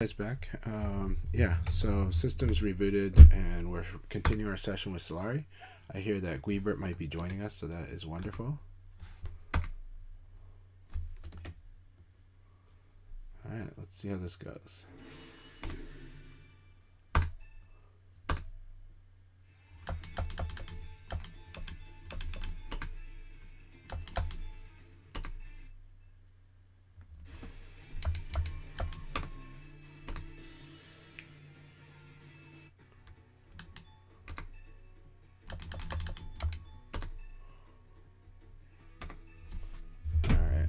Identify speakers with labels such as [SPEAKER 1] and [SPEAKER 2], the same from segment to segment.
[SPEAKER 1] Guys back. Yeah, so systems rebooted and we're continuing our session with Solari. I hear that Gweebert might be joining us, so that is wonderful. Alright, let's see how this goes.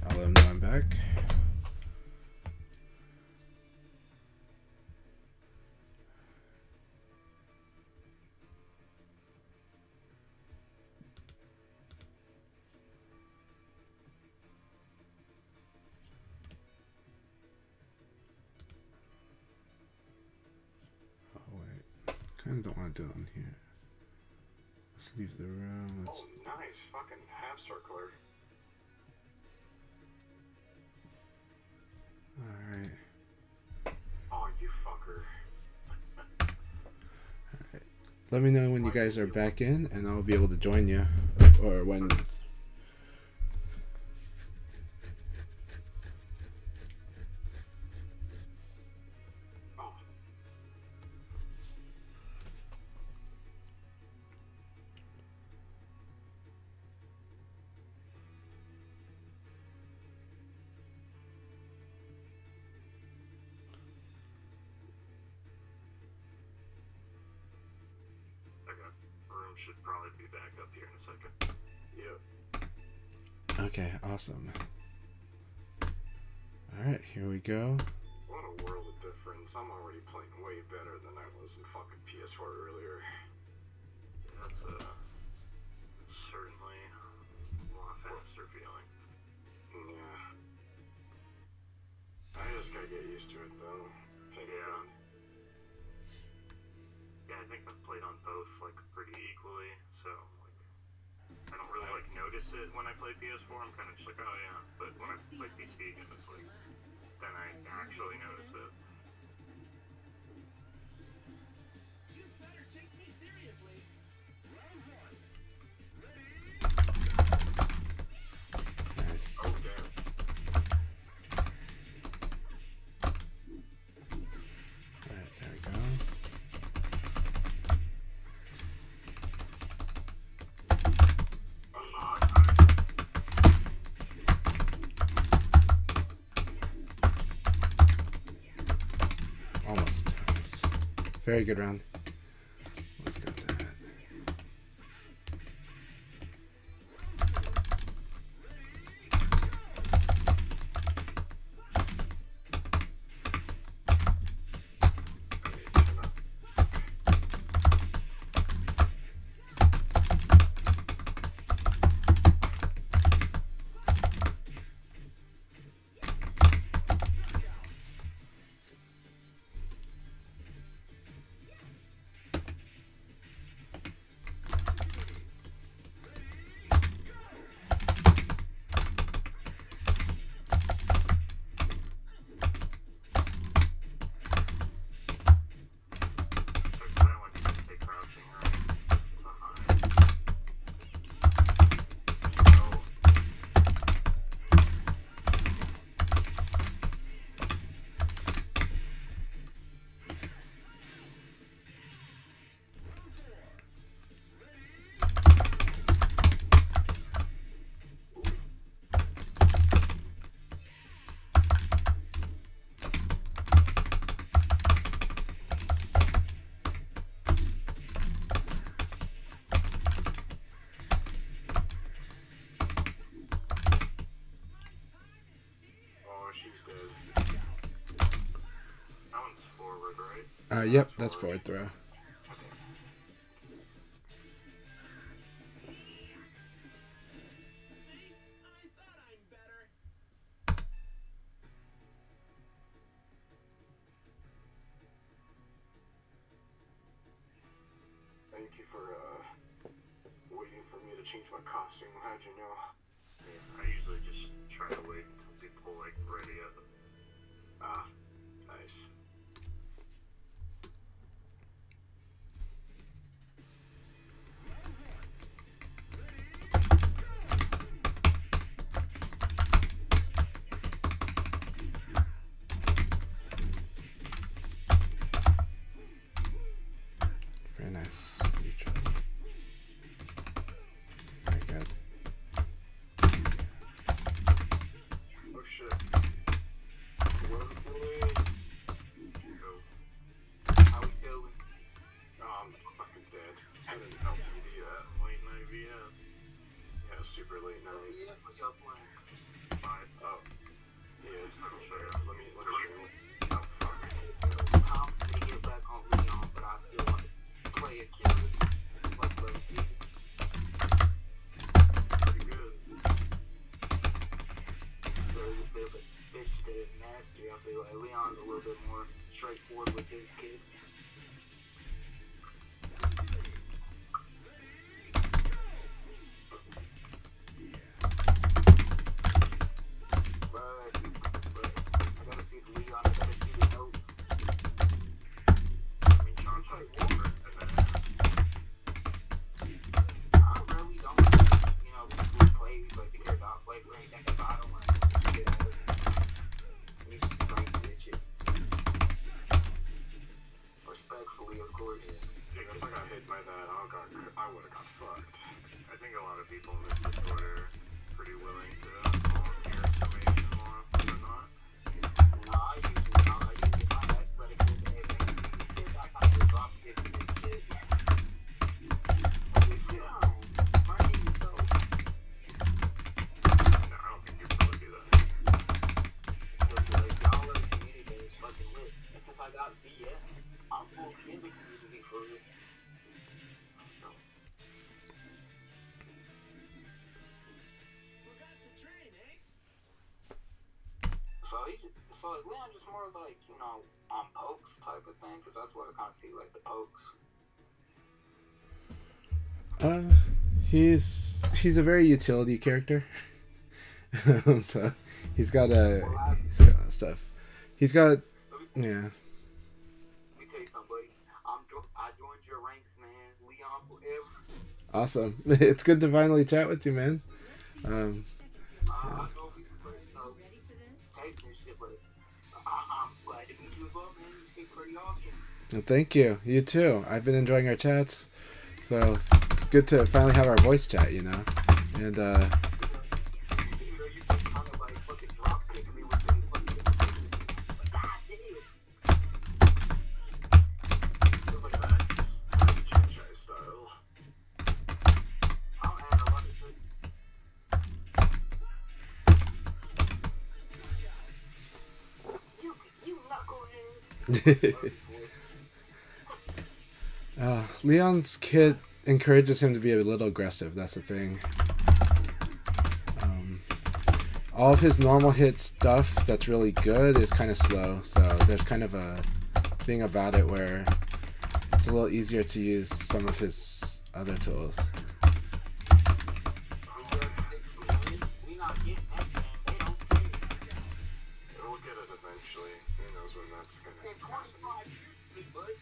[SPEAKER 1] I'll let him know I'm back. Oh wait, kind of don't want to do it on here. Let's leave the room. Let's...
[SPEAKER 2] Oh, nice fucking half circular.
[SPEAKER 1] Alright.
[SPEAKER 2] Oh, you fucker.
[SPEAKER 1] Alright. Let me know when you guys are back in, and I'll be able to join you. Or when...
[SPEAKER 2] Oh. Room should probably be back up here in a second. Yep.
[SPEAKER 1] Okay, awesome. Alright, here we go.
[SPEAKER 2] What a world of difference. I'm already playing way better than I was in fucking PS4 earlier. That's certainly a lot faster feeling. Yeah. I just gotta get used to it though. Yeah, I think I've played on both like pretty equally, so like I don't really like notice it when I play PS4. I'm kind of just like, oh yeah, but when I play PC, it's like then I actually notice it.
[SPEAKER 3] You better take me seriously. Round one. Ready?
[SPEAKER 1] Nice.
[SPEAKER 2] Oh damn.
[SPEAKER 1] Alright, there we go. Almost. Nice. Very good round. Let's go with that.
[SPEAKER 2] She's dead. That one's forward, right?
[SPEAKER 1] Yep, that's forward throw.
[SPEAKER 3] See? I thought I'm better.
[SPEAKER 2] Thank you for waiting for me to change my costume. How'd you know? Yeah, I usually just try to wait until people like ready up. Ah, nice.
[SPEAKER 1] Nice. Neutral. Very good.
[SPEAKER 2] Oh shit. What's the name? How we feeling? Oh, I'm fucking dead. I didn't LTD that. Late night VF. Yeah, super late night. Yeah, what y'all playing? 5. Oh. Yeah, it's not sure. Let me see. Oh, fuck. I'm gonna get back on Leon, but I still want to play a killer. Like, pretty good. So, you feel like bitch to nasty. I feel like Leon's a little bit more straightforward with his kid. But I gotta see the Leon, I gotta see the notes. I mean, Chanchai Gweebert, I really don't, you know, we play, but because I play for anything, because I don't want to get out of it. You just play that shit. Respectfully, of course. Yeah, if I got hit by that, I would have got fucked. I think a lot of people in this Discord are pretty willing to volunteer information more, but not. No, I usually my athletic with everything. You still got time to drop kick in this shit. Holy shit, my name is so. No, I don't think people would do that. Look, like, y'all in the community is fucking lit. And since I got VF, I'm full in the community for real.
[SPEAKER 3] Forgot to train, eh?
[SPEAKER 2] So is Leon just more like, you know, on pokes type of thing? Because that's what I kind of see, like the pokes.
[SPEAKER 1] He's a very utility character. So he's got stuff. He's got yeah.
[SPEAKER 2] Let me tell you something, buddy. I joined your ranks, man. Leon forever.
[SPEAKER 1] Awesome. It's good to finally chat with you, man.
[SPEAKER 2] I know we taste and shit, but I'm glad to meet you as well, man. You seem pretty awesome.
[SPEAKER 1] Well, thank you. You too. I've been enjoying our chats, so it's good to finally have our voice chat, you know. And
[SPEAKER 2] You know, you just kind of like fucking drop kicking me with any fucking God damn. Feels like that's Chanchai style. I'll add a lot of shit. You knucklehead.
[SPEAKER 1] Leon's kid encourages him to be a little aggressive. That's the thing. All of his normal hit stuff that's really good is kind of slow. So there's kind of a thing about it where it's a little easier to use some of his other tools.
[SPEAKER 2] We not getting that, man. They don't care. We'll get it eventually. Who knows when that's gonna. In 25 years, bud.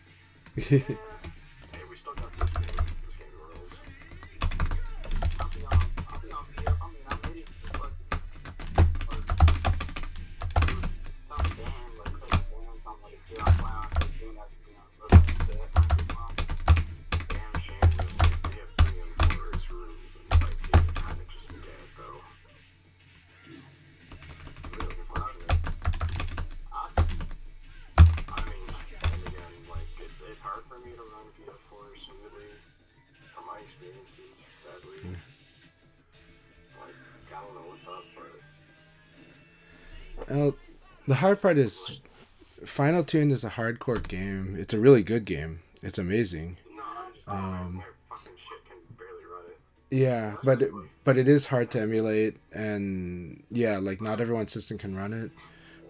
[SPEAKER 2] Hey, we still got this game. This game rules. I'll be on VF. I mean, I'm ready to fucking. Some damn, like, such a damn, something like a I'm clown, like, doing that to be on. Damn shame that, like, VF3 and 4's rules and, like, it's kind of just dead, though. Really unfortunate. I mean, and again, like, it's hard for me to run VF4 smoothly from my experiences, sadly. Like, I don't know what's up, but
[SPEAKER 1] The hard part is Final Tune is a hardcore game. It's a really good game. It's amazing.
[SPEAKER 2] no, I'm just my fucking shit can barely run it.
[SPEAKER 1] Yeah, but it is hard to emulate, and yeah, like not everyone's system can run it.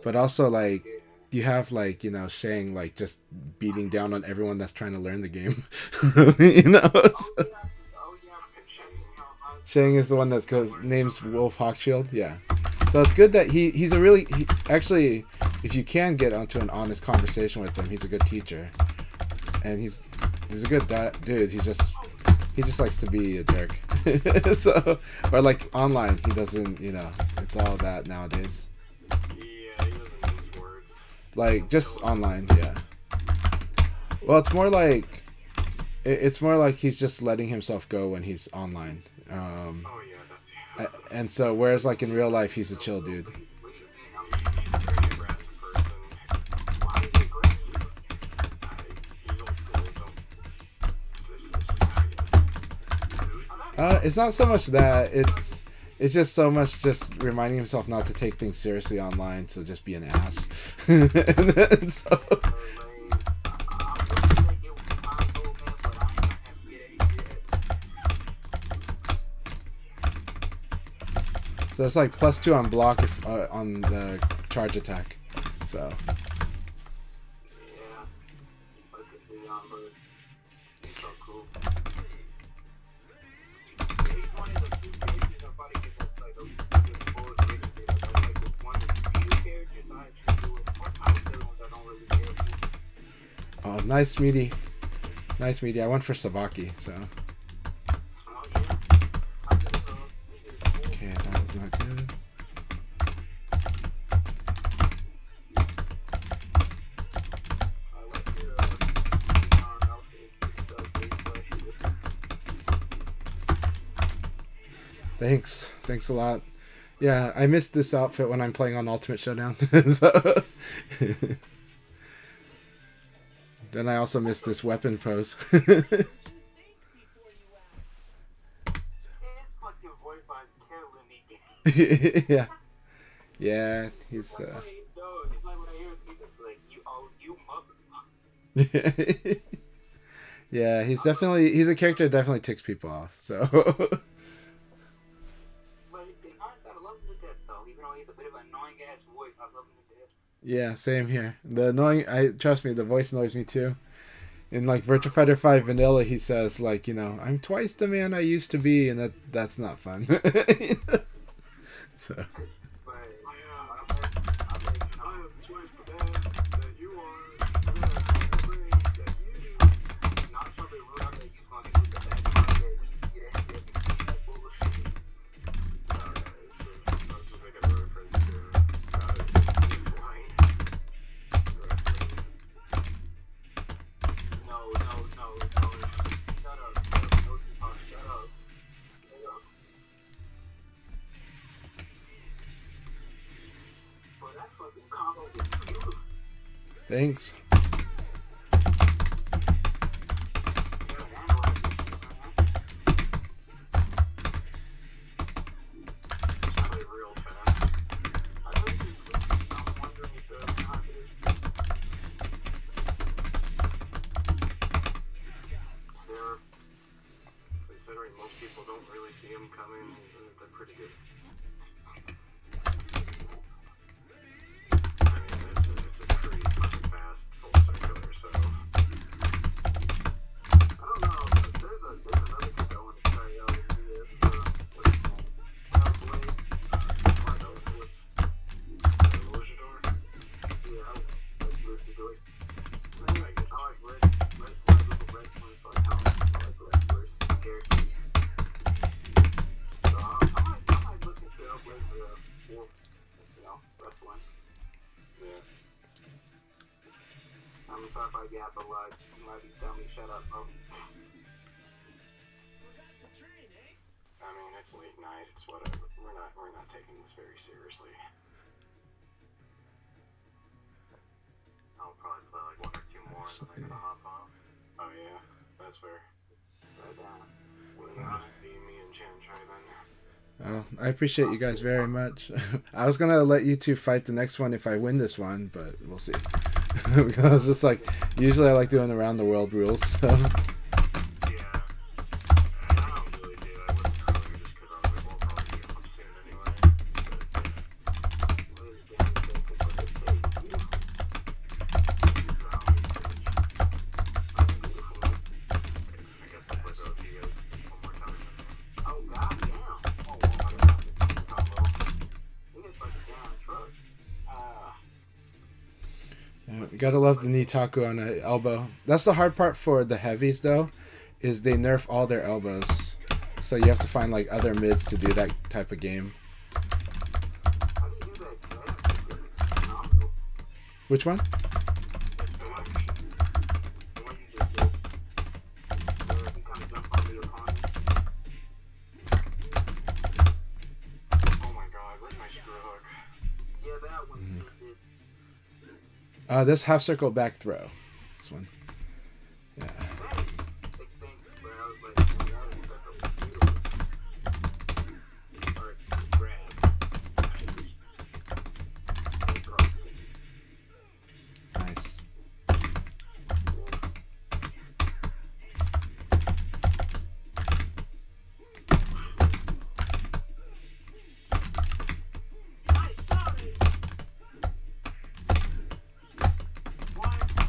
[SPEAKER 1] But also like you have like, you know, Shang like just beating down on everyone that's trying to learn the game. You know. So, Shang is the one that goes names Wolf Hawkshield. Yeah. So it's good that he's a really actually, if you can get onto an honest conversation with him, he's a good teacher, and he's a good dude. He just likes to be a jerk. So, or like online, he doesn't, you know, it's all that nowadays.
[SPEAKER 2] Yeah, he doesn't use words.
[SPEAKER 1] Like just online, yeah. Well, it's more like It's more like he's just letting himself go when he's online.
[SPEAKER 2] Oh yeah, that's
[SPEAKER 1] And so, whereas like in real life, he's a chill dude.
[SPEAKER 2] What do you mean? He's a very aggressive person. Why is he aggressive? He's old school. It's just how he is.
[SPEAKER 1] It's not so much that. It's just so much just reminding himself not to take things seriously online, so just be an ass. And then, so, so it's like +2 on block if, on the charge attack. So.
[SPEAKER 2] Yeah. Look at Leon, but he's so cool. He's one of the few characters I probably get that's like a full character. That's like one of the few characters I actually do. I would say ones I don't really care for.
[SPEAKER 1] Oh, nice meaty. Nice meaty. I went for Savaki, so.
[SPEAKER 2] Oh yeah. I did
[SPEAKER 1] Okay, that was not good.
[SPEAKER 2] I like your outfit. It's very flashy.
[SPEAKER 1] Thanks. Thanks a lot. Yeah, I missed this outfit when I'm playing on Ultimate Showdown. So. Then I also missed this weapon pose.
[SPEAKER 2] His fucking voice line's killing me.
[SPEAKER 1] Yeah. Yeah, he's
[SPEAKER 2] It's like when I hear people, it's like, you motherfucker.
[SPEAKER 1] yeah, he's a character that definitely ticks people off. So
[SPEAKER 2] But in hindsight, I love him to death, though. Even though he's a bit of an annoying ass voice, I love him to death.
[SPEAKER 1] yeah, same here. The annoying, trust me, the voice annoys me too. In like Virtua Fighter 5 Vanilla, he says like, you know, I'm twice the man I used to be, and that's not fun. So.
[SPEAKER 2] But I am twice the man that you are. That you do. Not trying to be rude out there, you fucking do the bad part that we used to get at you that bullshit. I'm just making a reference to this line. Wrestling. No. Shut up. Shut up. But that fucking combo was beautiful.
[SPEAKER 1] Thanks.
[SPEAKER 2] Considering most people don't really see him coming, they're pretty good. I mean, it's a pretty fucking fast full circular, so. I don't know, but there's another thing I want to try out in this, what's his name? Blade. What's Luchador? Yeah, I like Luchador. I like Red Flag, like how I like Red first character. So I might look into Hellblade for wrestling. Yeah. I'm sorry if I gap a lot. You might be telling me shut up, bro. I mean, it's late night. It's whatever. We're not taking this very seriously. I'll probably play like 1 or 2 more and then I'm gonna hop off. Oh yeah, that's fair. But we'll just be me and Chanchai then.
[SPEAKER 1] Well, I appreciate you guys very much. I was gonna let you two fight the next one if I win this one, but we'll see. Because I was just like, usually I like doing around the world rules. So.
[SPEAKER 2] Yeah. I don't really do. I wouldn't earlier just because I was like, well, probably get up soon anyway. I guess I'll play both of you guys one more time. Oh, goddamn. Oh, well, I don't have to combo. He hits like a damn truck.
[SPEAKER 1] Gotta love the Nitaku on the elbow. That's the hard part for the heavies though, is they nerf all their elbows. So you have to find like other mids to do that type of game.
[SPEAKER 2] How do you do that? That's phenomenal.
[SPEAKER 1] Which one?
[SPEAKER 2] The one you just did.
[SPEAKER 1] This half circle back throw. This one. Yeah.
[SPEAKER 2] Big thanks, bro. But or grab.
[SPEAKER 1] Nice.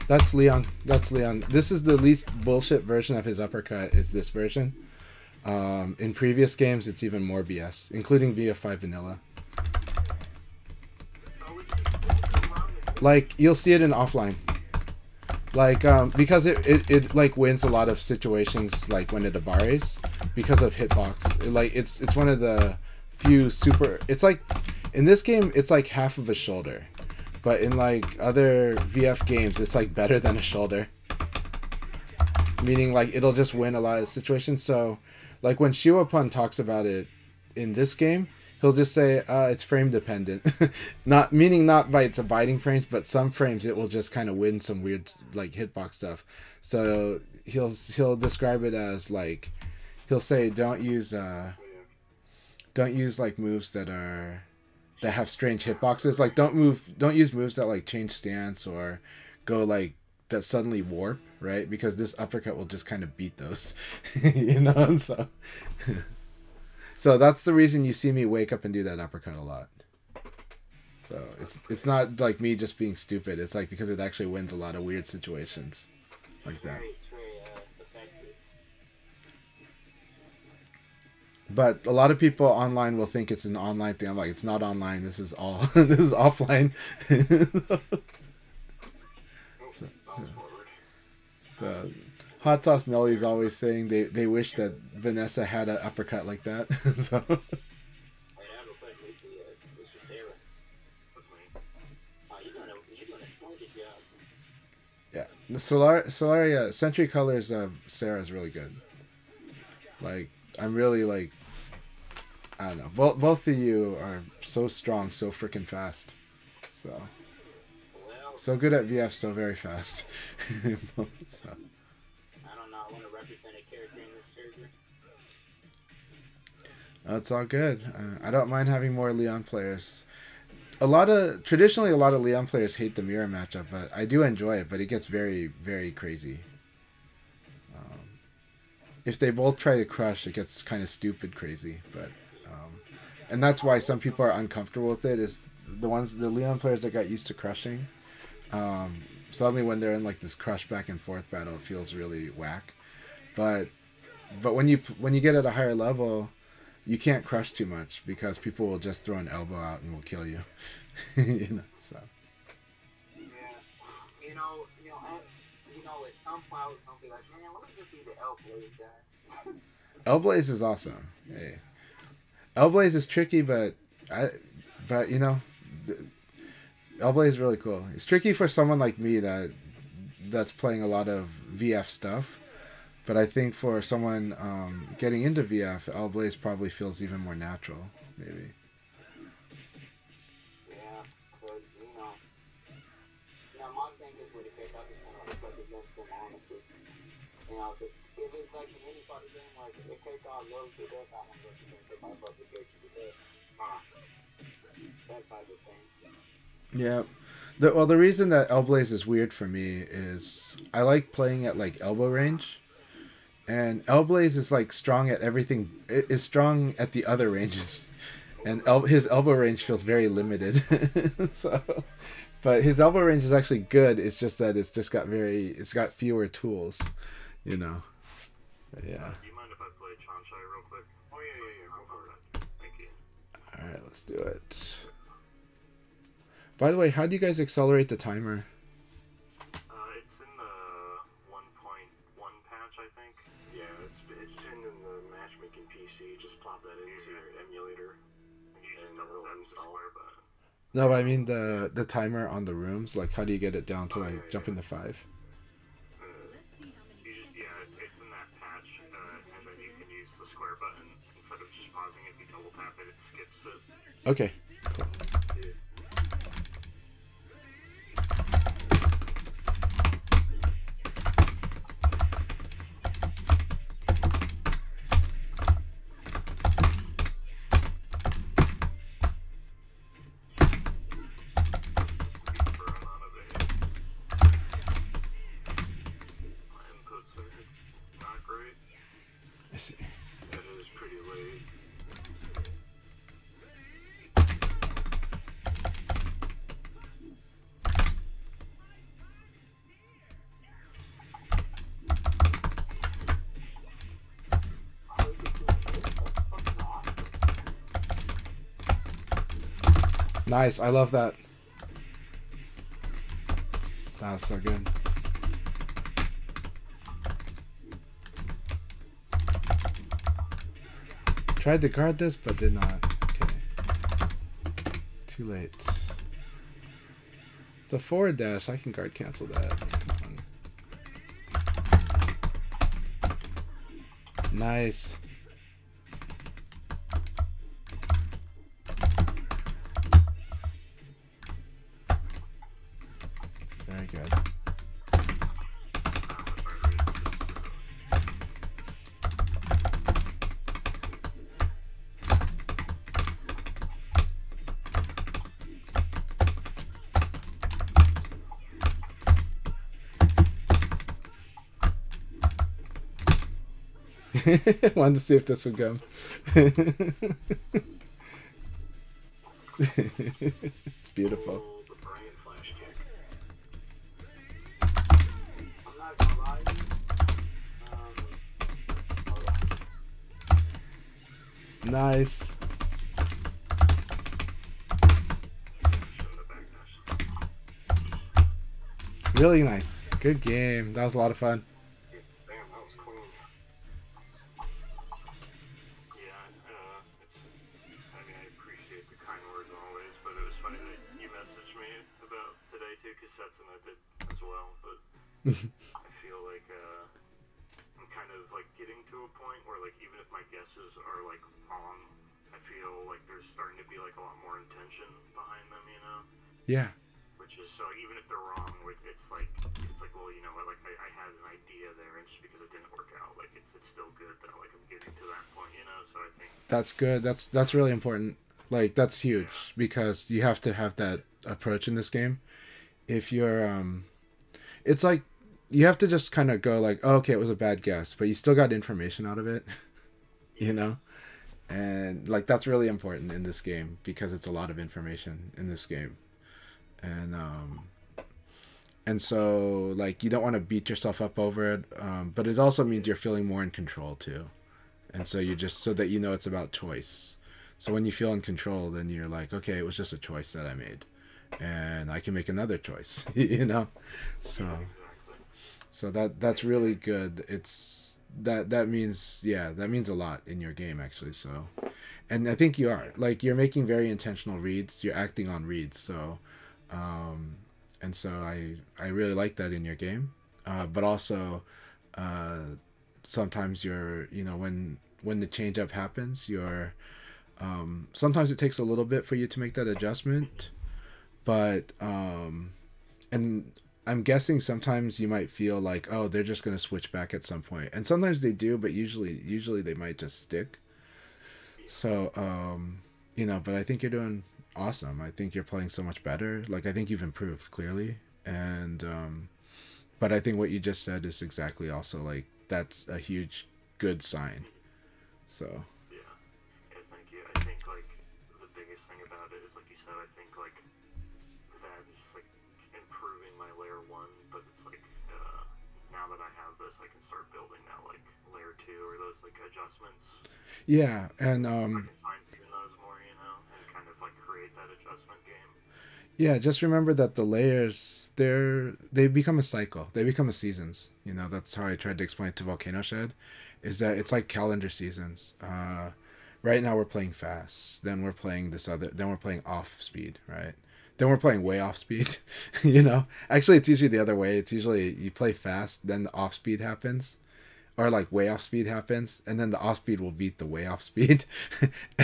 [SPEAKER 1] That's Leon. That's Leon. This is the least bullshit version of his uppercut. Is this version? In previous games, it's even more BS, including VF5 Vanilla. Like you'll see it in offline. Like because it like wins a lot of situations like when it abares because of hitbox. Like it's one of the few super. It's like in this game it's like half of a shoulder. But in like other VF games, it's like better than a shoulder. Meaning like it'll just win a lot of situations. So like when Shiwapun talks about it in this game, he'll just say it's frame dependent. Not meaning not by its abiding frames, but some frames it will just kind of win some weird like hitbox stuff. So he'll describe it as like he'll say don't use like moves that have strange hitboxes. Like don't use moves that like change stance or go like that suddenly warp, right? Because this uppercut will just kind of beat those. You know, and so that's the reason you see me wake up and do that uppercut a lot. So it's not like me just being stupid. It's like because it actually wins a lot of weird situations like that. But a lot of people online will think it's an online thing. I'm like, it's not online. This is all. This is offline. so Hot Sauce Nelly's always saying they wish that Vanessa had an uppercut like that. So. Yeah, the Solari Sentry Colors of Sarah is really good. Like I'm really like. I don't know. Both of you are so strong, so freaking fast. So good at VF, so very fast. So.
[SPEAKER 2] I don't know. I want to represent a character in this server.
[SPEAKER 1] It's all good. I don't mind having more Leon players. Traditionally, a lot of Leon players hate the mirror matchup, but I do enjoy it. But it gets very, very crazy. If they both try to crush, it gets kind of stupid crazy. But and that's why some people are uncomfortable with it. Is the Leon players that got used to crushing. Suddenly, when they're in like this crush back and forth battle, it feels really whack. But when you get at a higher level, you can't crush too much because people will just throw an elbow out and will kill you. You know, so.
[SPEAKER 2] Yeah, you know, at some point I was gonna be like, man, let me just be the L-Blaze guy.
[SPEAKER 1] L-Blaze is awesome. Hey. L-Blaze is tricky, but you know, L-Blaze is really cool. It's tricky for someone like me that's playing a lot of VF stuff, but I think for someone getting into VF, L-Blaze probably feels even more natural, maybe.
[SPEAKER 2] Yeah, because my thing is with the pick up is kind of like against them, honestly. You know, if it's like in any part of the game, like if K-Dog loves to death, I want to go to them because I love the game to death. That type of thing.
[SPEAKER 1] Yeah. The reason that L-Blaze is weird for me is I like playing at like elbow range, and L-Blaze is like strong at everything. It is strong at the other ranges, and his elbow range feels very limited. So, but his elbow range is actually good. It's just that it's got fewer tools, you know. But yeah.
[SPEAKER 2] Do you mind if I play Chanchai real quick? Oh yeah. Go for it. Thank you.
[SPEAKER 1] All right, let's do it. By the way, how do you guys accelerate the timer?
[SPEAKER 2] It's in the 1.1 patch, I think.
[SPEAKER 4] Yeah, it's pinned in the matchmaking PC. Just plop that into your emulator.
[SPEAKER 2] You just double tap the square button.
[SPEAKER 1] No, I mean the timer on the rooms. Like, how do you get it down to like jump into 5?
[SPEAKER 2] It's in that patch, and then you can use the square button instead of just pausing it. You double tap it, it skips it.
[SPEAKER 1] Okay, cool. I see.
[SPEAKER 4] That is pretty late.
[SPEAKER 1] Nice, I love that. That was so good. Tried to guard this, but did not. Okay. Too late. It's a forward dash. I can guard cancel that. Nice. Very good. Wanted to see if this would go. It's beautiful.
[SPEAKER 4] Oh, the Brian flash kick. I'm not gonna lie.
[SPEAKER 1] Nice. Really nice. Good game. That was a lot of fun.
[SPEAKER 4] Damn, that was clean.
[SPEAKER 2] Yeah, I mean, I appreciate the kind words always, but it was funny that you messaged me about today too, because Setsuna did as well, but I feel like I'm kind of like getting to a point where like even if my guesses are like wrong, I feel like there's starting to be like a lot more intention behind them, you know?
[SPEAKER 1] Yeah.
[SPEAKER 2] Which is, so even if they're wrong, it's like, well, you know what, like I had an idea there, and just because it didn't work out, like it's still good that like I'm getting to that point, you know? So I think
[SPEAKER 1] That's good. That's really important. Like that's huge because you have to have that approach in this game. If you're it's like you have to just kind of go like, oh, okay, it was a bad guess, but you still got information out of it. You know? And like that's really important in this game because it's a lot of information in this game. And so like you don't want to beat yourself up over it, but it also means you're feeling more in control too. And so you just, so that you know it's about choice. So when you feel in control, then you're like, okay, it was just a choice that I made and I can make another choice. You know? So that's really good. It's that means, yeah, that means a lot in your game actually. So, and I think you are like, you're making very intentional reads, you're acting on reads. So and so I really like that in your game, but also sometimes you're, you know, when the change up happens, you're sometimes it takes a little bit for you to make that adjustment, but and I'm guessing sometimes you might feel like, oh, they're just going to switch back at some point, and sometimes they do, but usually they might just stick. So you know, but I think you're doing awesome. I think you're playing so much better. Like I think you've improved clearly, and but I think what you just said is exactly also like that's a huge good sign. So
[SPEAKER 2] yeah, thank you. I think like the biggest thing about it is like you said, I think like that is like improving my layer 1, but it's like now that I have this, I can start building that like layer 2 or those like adjustments.
[SPEAKER 1] yeah, and
[SPEAKER 2] I can fine tune those more, you know, and kind of like create that adjustment game.
[SPEAKER 1] yeah, just remember that the layers, they become a cycle. They become a seasons. You know, that's how I tried to explain it to Volcano Shed, is that it's like calendar seasons. Right now we're playing fast. Then we're playing this other. Then we're playing off speed, right? Then we're playing way off speed. You know, actually it's usually the other way. It's usually you play fast, then the off speed happens, or like way off speed happens, and then the off speed will beat the way off speed,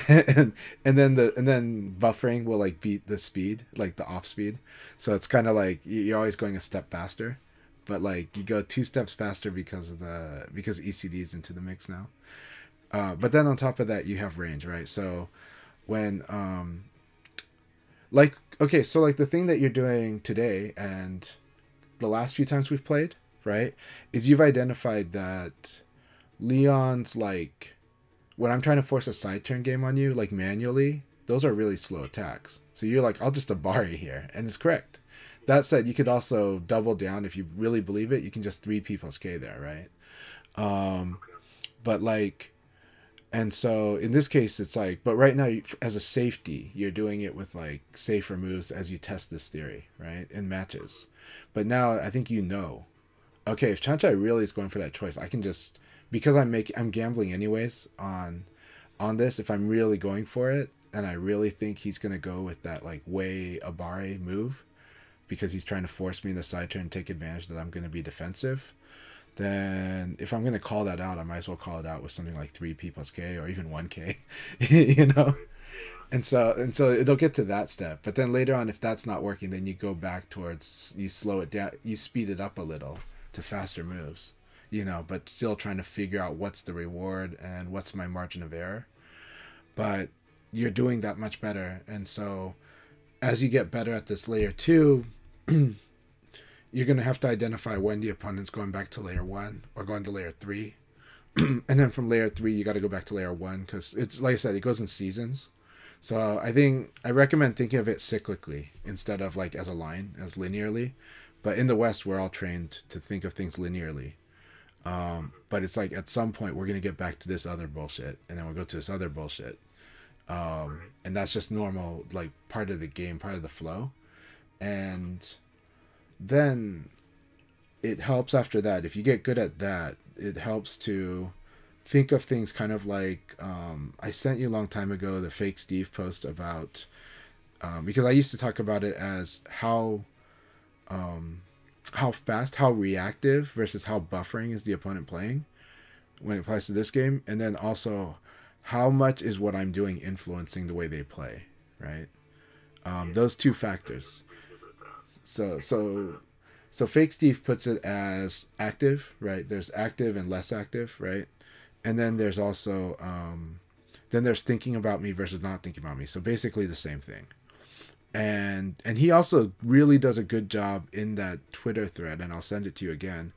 [SPEAKER 1] and then buffering will like beat the speed, like the off speed. So it's kind of like you're always going a step faster, but like you go 2 steps faster because ECD is into the mix now. But then on top of that you have range, right? So when like okay, so like the thing that you're doing today and the last few times we've played, right, is you've identified that Leon's like, when I'm trying to force a side turn game on you, like manually, those are really slow attacks. So you're like, I'll just Abari here, and it's correct. That said, you could also double down if you really believe it. You can just 3P plus K there, right? But like, and so in this case, it's like, but right now, as a safety, you're doing it with like safer moves as you test this theory, right? In matches. But now I think you know, okay, if Chanchai really is going for that choice, I can just, because I'm gambling anyways on this, if I'm really going for it, and I really think he's going to go with that like way Abari move, because he's trying to force me in the side turn and take advantage that I'm going to be defensive, then if I'm going to call that out, I might as well call it out with something like 3P plus K or even 1K, you know? And so it'll get to that step. But then later on, if that's not working, then you go back towards, you slow it down, you speed it up a little to faster moves, you know, but still trying to figure out what's the reward and what's my margin of error. But you're doing that much better. And so as you get better at this layer 2, you're going to have to identify when the opponent's going back to layer 1 or going to layer 3. And then from layer 3, you got to go back to layer 1, because it's, like I said, it goes in seasons. So I recommend thinking of it cyclically instead of like as a line, as linearly. But in the West, we're all trained to think of things linearly. But it's like at some point, we're going to get back to this other bullshit, and then we'll go to this other bullshit. And that's just normal, like part of the game, part of the flow. And then it helps after that. If you get good at that, it helps to think of things kind of like, I sent you a long time ago the Fake Steve post about, because I used to talk about it as how fast, how reactive versus how buffering is the opponent playing when it applies to this game. And then also how much is what I'm doing influencing the way they play, right? Those two factors. So Fake Steve puts it as active, right? There's active and less active, right? And then there's also then there's thinking about me versus not thinking about me. So basically the same thing. And he also really does a good job in that Twitter thread, and I'll send it to you again,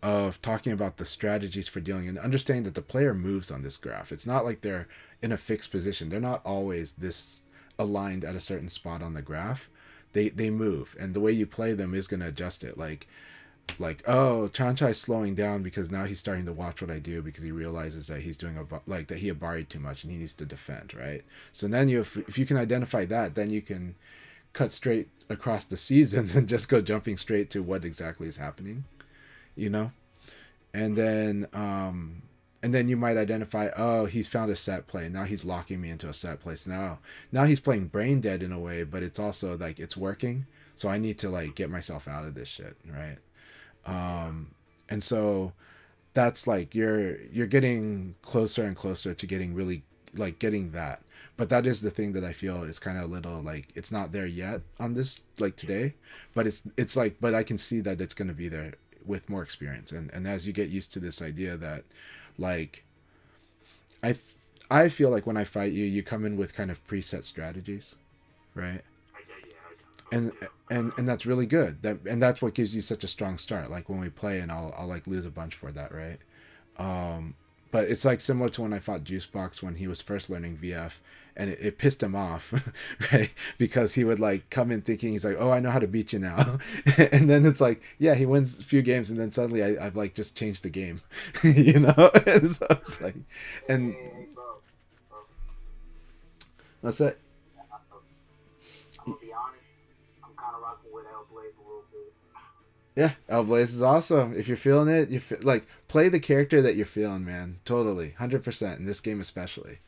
[SPEAKER 1] of talking about the strategies for dealing and understanding that the player moves on this graph. It's not like they're in a fixed position. They're not always this aligned at a certain spot on the graph. They move, and the way you play them is going to adjust it. Like, oh, Chanchai's slowing down because now he's starting to watch what I do, because he realizes that he's doing that he abaried too much and he needs to defend, right? So then if you can identify that, then you can cut straight across the seasons and just go jumping straight to what exactly is happening, you know? And then you might identify, oh, he's found a set play. Now he's locking me into a set place. Now he's playing brain dead in a way, but it's also like it's working. So I need to like get myself out of this shit, right? And so that's like you're getting closer and closer to getting really like getting that. But that is the thing that I feel is kind of a little like it's not there yet on this like today, but it's like, but I can see that it's going to be there with more experience. And as you get used to this idea that like I feel like when I fight you, you come in with kind of preset strategies, right? And that's really good. That's what gives you such a strong start. Like when we play, and I'll like lose a bunch for that, right? But it's like similar to when I fought Juicebox when he was first learning VF, and it pissed him off, right? Because he would like come in thinking he's like, oh, I know how to beat you now, and then it's like, yeah, he wins a few games, and then suddenly I've like just changed the game, you know? And so it's like, and what's that?
[SPEAKER 5] I'm gonna be honest, I'm kind of rocking with Hellblaze a little bit.
[SPEAKER 1] Yeah, Hellblaze is awesome. If you're feeling it, like play the character that you're feeling, man. Totally, 100% in this game especially.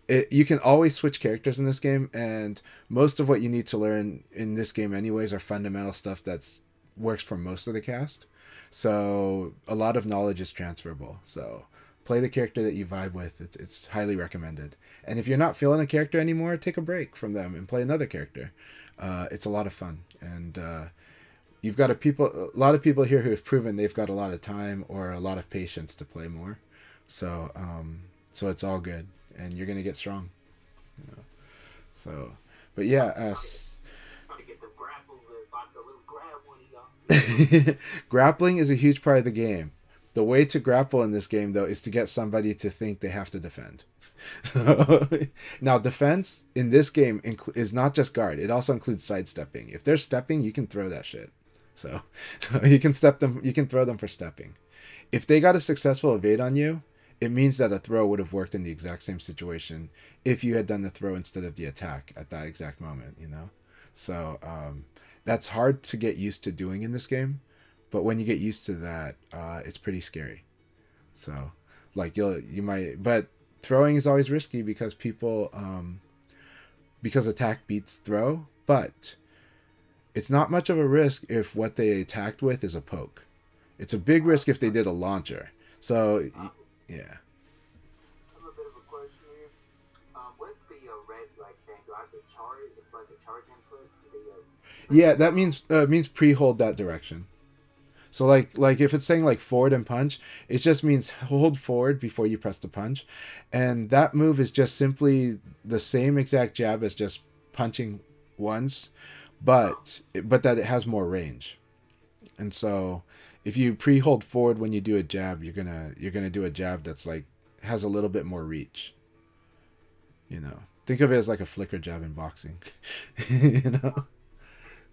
[SPEAKER 1] You can always switch characters in this game, and most of what you need to learn in this game anyways are fundamental stuff that's works for most of the cast. So a lot of knowledge is transferable. So play the character that you vibe with. It's highly recommended. And if you're not feeling a character anymore, take a break from them and play another character. It's a lot of fun. And you've got a lot of people here who have proven they've got a lot of time or a lot of patience to play more. So it's all good, and you're gonna get strong. You know? So, but yeah,
[SPEAKER 5] Get the grapples if I could grab one of y'all.
[SPEAKER 1] grappling is a huge part of the game, The way to grapple in this game, though, is to get somebody to think they have to defend. So, now, defense in this game is not just guard. It also includes sidestepping. If they're stepping, you can throw that shit. So you can step them. You can throw them for stepping. If they got a successful evade on you, it means that a throw would have worked in the exact same situation if you had done the throw instead of the attack at that exact moment, you know? So that's hard to get used to doing in this game, but when you get used to that, it's pretty scary. So, like, you might, but throwing is always risky because people, because attack beats throw, but it's not much of a risk if what they attacked with is a poke. It's a big risk if they did a launcher. So, yeah.
[SPEAKER 5] I have a bit of a question here. What's the red like thing? Do I have to charge? It's like a charge input.
[SPEAKER 1] Yeah, that means pre-hold that direction. So like if it's saying like forward and punch, it just means hold forward before you press the punch, and that move is just simply the same exact jab as just punching once, but that it has more range. And so if you pre-hold forward when you do a jab, you're gonna do a jab that's like has a little bit more reach. You know, think of it as like a flicker jab in boxing. You know.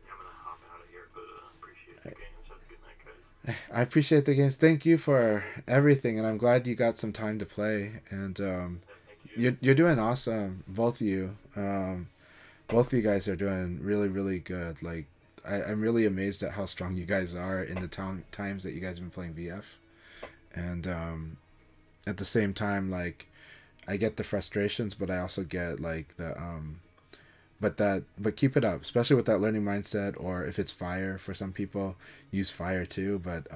[SPEAKER 2] I'm gonna hop out of here, but appreciate the games. Have a good night, guys.
[SPEAKER 1] I appreciate the games. Thank you for everything, and I'm glad you got some time to play. And you're doing awesome, both of you. Both of you guys are doing really, really good. Like, I'm really amazed at how strong you guys are in the times that you guys have been playing VF. And at the same time, like, I get the frustrations, but I also get like the but keep it up, especially with that learning mindset. Or if it's fire for some people, use fire too. But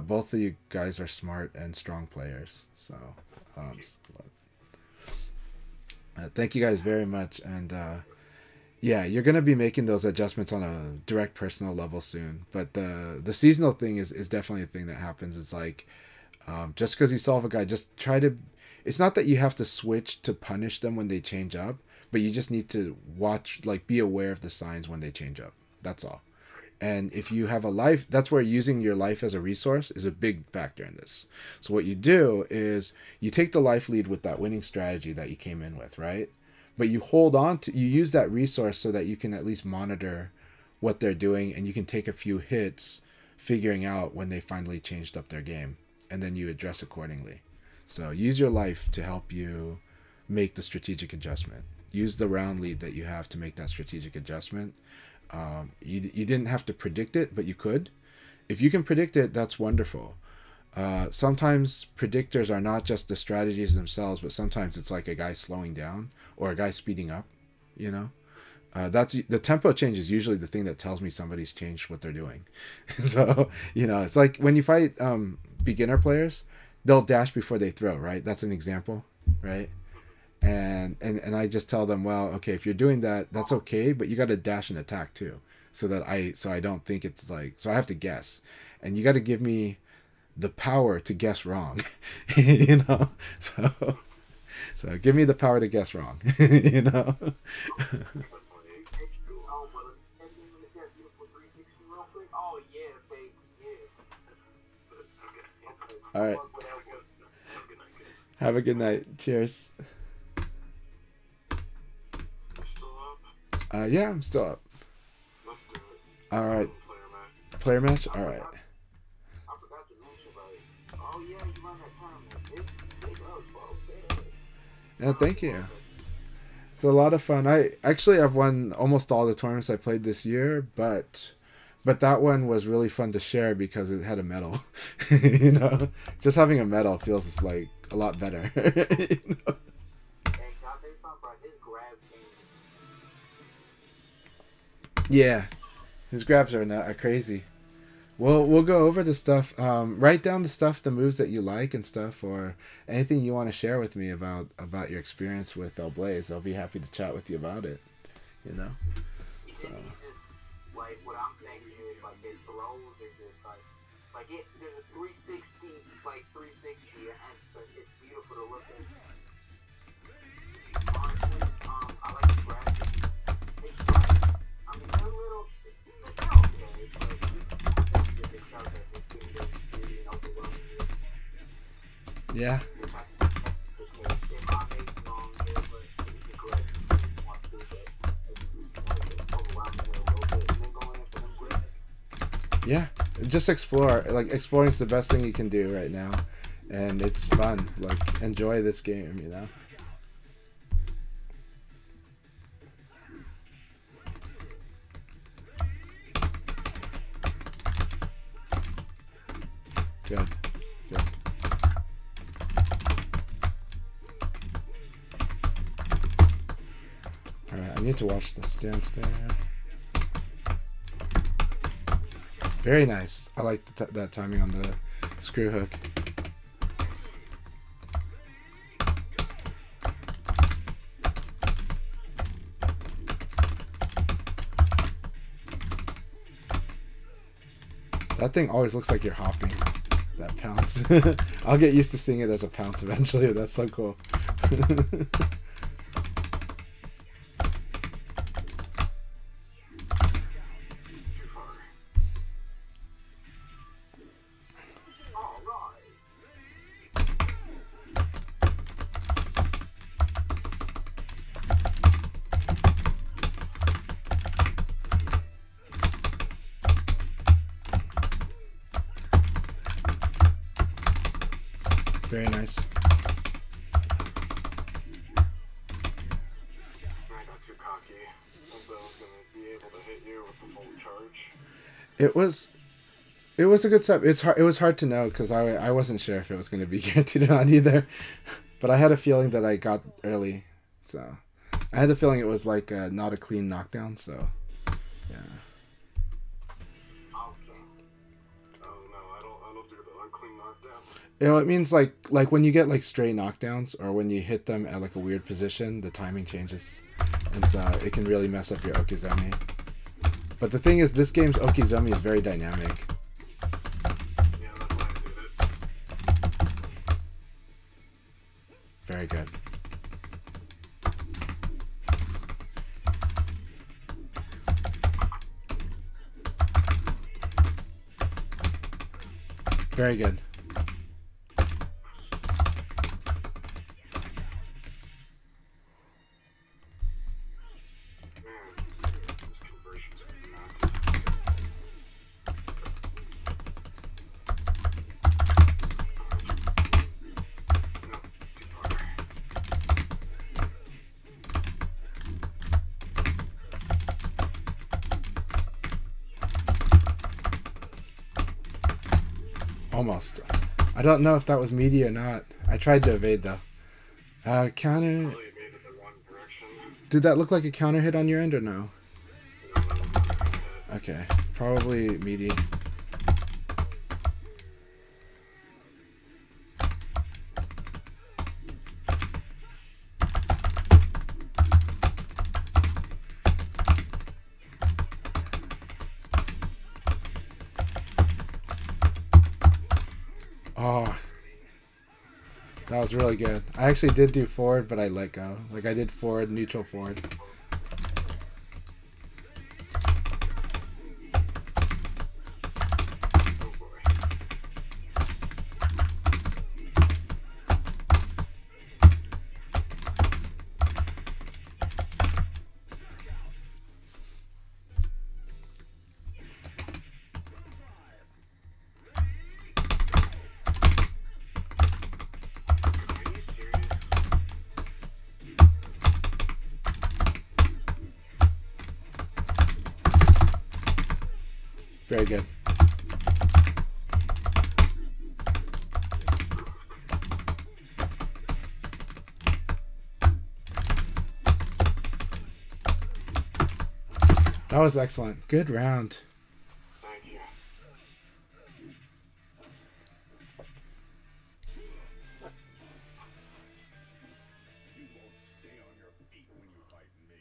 [SPEAKER 1] both of you guys are smart and strong players. So thank you guys very much. And yeah, you're gonna be making those adjustments on a direct personal level soon. But the seasonal thing is definitely a thing that happens. It's like just because you solve a guy, just try to. It's not that you have to switch to punish them when they change up, but you just need to watch, like, be aware of the signs when they change up. That's all. And if you have a life, that's where using your life as a resource is a big factor in this. So what you do is you take the life lead with that winning strategy that you came in with, right? But you hold on to, you use that resource so that you can at least monitor what they're doing, and you can take a few hits figuring out when they finally changed up their game, and then you address accordingly. So use your life to help you make the strategic adjustment. Use the round lead that you have to make that strategic adjustment. You didn't have to predict it, but you could. If you can predict it, that's wonderful. Sometimes predictors are not just the strategies themselves, but sometimes it's like a guy slowing down or a guy speeding up, you know? That's the tempo change is usually the thing that tells me somebody's changed what they're doing. So, you know, it's like when you fight beginner players, they'll dash before they throw, right? That's an example, right? And I just tell them, well, okay, if you're doing that, that's okay, but you got to dash and attack too, so I don't think it's like, so I have to guess, and you got to give me the power to guess wrong, you know. So give me the power to guess wrong, you know. All right. Have a good night. Cheers. Yeah, I'm still up.
[SPEAKER 4] Let's do it.
[SPEAKER 1] All right.
[SPEAKER 4] Player match.
[SPEAKER 1] Player match? All right.
[SPEAKER 5] I forgot to mention, like, oh yeah, you run that tournament. It's big ups, bro.
[SPEAKER 1] Yeah, thank you. It's a lot of fun. I've won almost all the tournaments I played this year, but that one was really fun to share because it had a medal. You know, just having a medal feels like a lot better. You know?
[SPEAKER 5] Hey, can I tell you something about his grab game?
[SPEAKER 1] Yeah, his grabs are crazy. We'll go over the stuff. Write down the stuff, the moves that you like and stuff, or anything you want to share with me about your experience with El Blaze. I'll be happy to chat with you about it. You know.
[SPEAKER 5] He said he's just like what I'm thinking is like his throws are just like it. There's a 360 aspect. It's beautiful to look at. Honestly, I like the graphics. His strikes, I mean, they're a little, they're okay, but I think just excels at his getting the speed and overwhelming
[SPEAKER 1] Yeah.
[SPEAKER 5] Which I think that's the case. It might make long here, but you can correct me if you want to, but it's just overwhelming a little bit. And then going in for them grabs.
[SPEAKER 1] Yeah. Just explore. Like, exploring's the best thing you can do right now. And it's fun. Like, enjoy this game, you know? Good. Good. Alright, I need to watch the stance there. Very nice. I like that timing on the screw hook. That thing always looks like you're hopping. That pounce. I'll get used to seeing it as a pounce eventually. That's so cool. Very nice.
[SPEAKER 4] I got too cocky. I thought I was gonna be able to hit you with the full charge.
[SPEAKER 1] It was a good step. It was hard to know because I wasn't sure if it was going to be guaranteed or not either. But I had a feeling that I got early, so I had a feeling it was like not a clean knockdown. So yeah. You know, it means like when you get like stray knockdowns or when you hit them at like a weird position, the timing changes, and so it can really mess up your Okizumi. But the thing is, this game's Okizumi is very dynamic.
[SPEAKER 4] Yeah, that's why I did it.
[SPEAKER 1] Very good. Very good. Almost. I don't know if that was meaty or not. I tried to evade though. Counter. Did that look like a counter hit on your end or no? Okay, probably meaty. Oh, that was really good. I actually did do forward, but I let go. Like I did forward, neutral forward. Very good. That was excellent. Good round.
[SPEAKER 4] Thank you.
[SPEAKER 3] You won't stay on your feet when you fight me.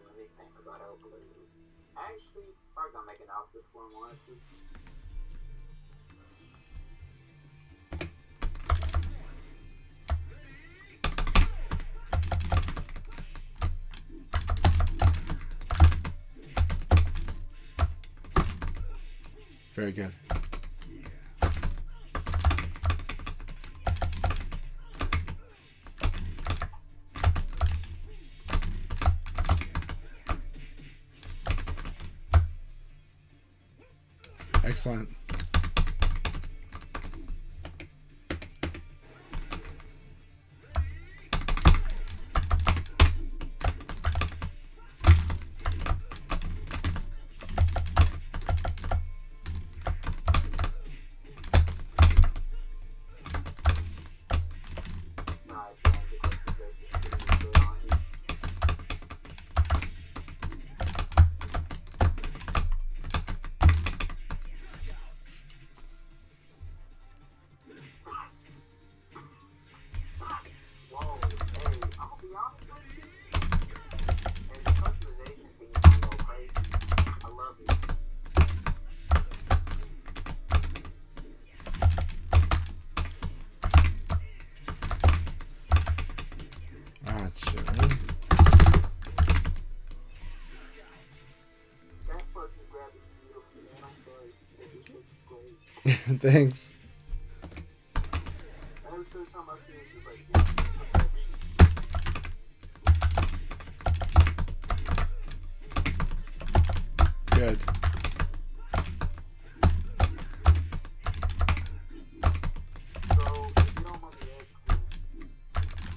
[SPEAKER 5] Let me think about it. Actually, I'm gonna make an outfit for him, honestly.
[SPEAKER 1] Very good. Excellent. Thanks.
[SPEAKER 5] Every time I see this, it's like,
[SPEAKER 1] Good.
[SPEAKER 5] so, if you don't mind me asking,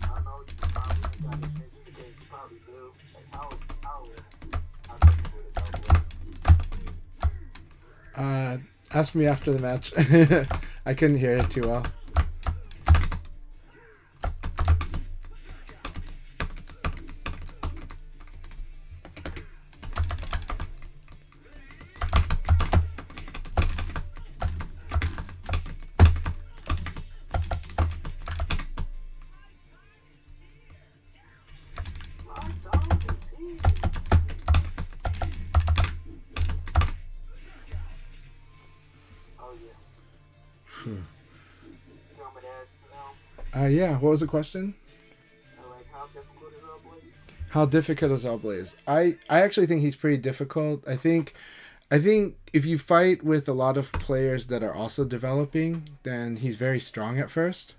[SPEAKER 5] I know you probably ain't got a chance to get, you probably do. Like, how technical is that?
[SPEAKER 1] Ask me after the match. I couldn't hear it too well. Yeah, what was the question?
[SPEAKER 5] Like, how difficult is Blaze?
[SPEAKER 1] How difficult is Blaze? I actually think he's pretty difficult. I think if you fight with a lot of players that are also developing, then he's very strong at first.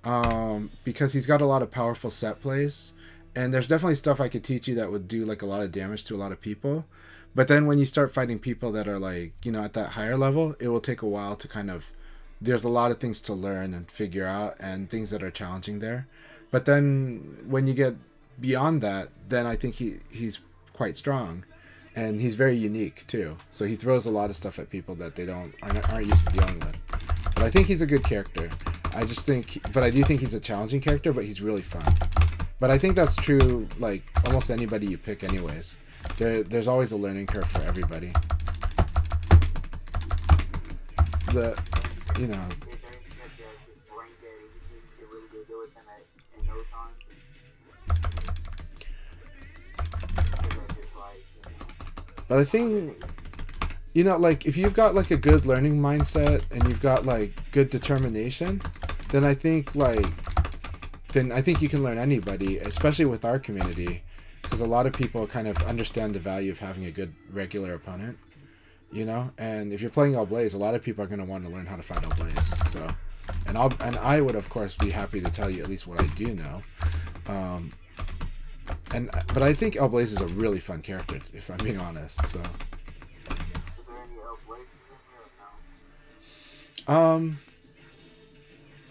[SPEAKER 1] Because he's got a lot of powerful set plays. And there's definitely stuff I could teach you that would do like a lot of damage to a lot of people. But then when you start fighting people that are like, you know, at that higher level, it will take a while to kind of... There's a lot of things to learn and figure out and things that are challenging there. But then when you get beyond that, then I think he's quite strong. And he's very unique too. So he throws a lot of stuff at people that they aren't used to dealing with. But I think he's a good character. I do think he's a challenging character, but he's really fun. But I think that's true like almost anybody you pick anyways. There's always a learning curve for everybody. You know, but I think, you know, like if you've got like a good learning mindset and you've got like good determination, then I think you can learn anybody, especially with our community, because a lot of people kind of understand the value of having a good regular opponent. You know, and if you're playing Blaze, a lot of people are going to want to learn how to fight Blaze. So, and I would of course be happy to tell you at least what I do know. But I think Blaze is a really fun character, if I'm being honest. So,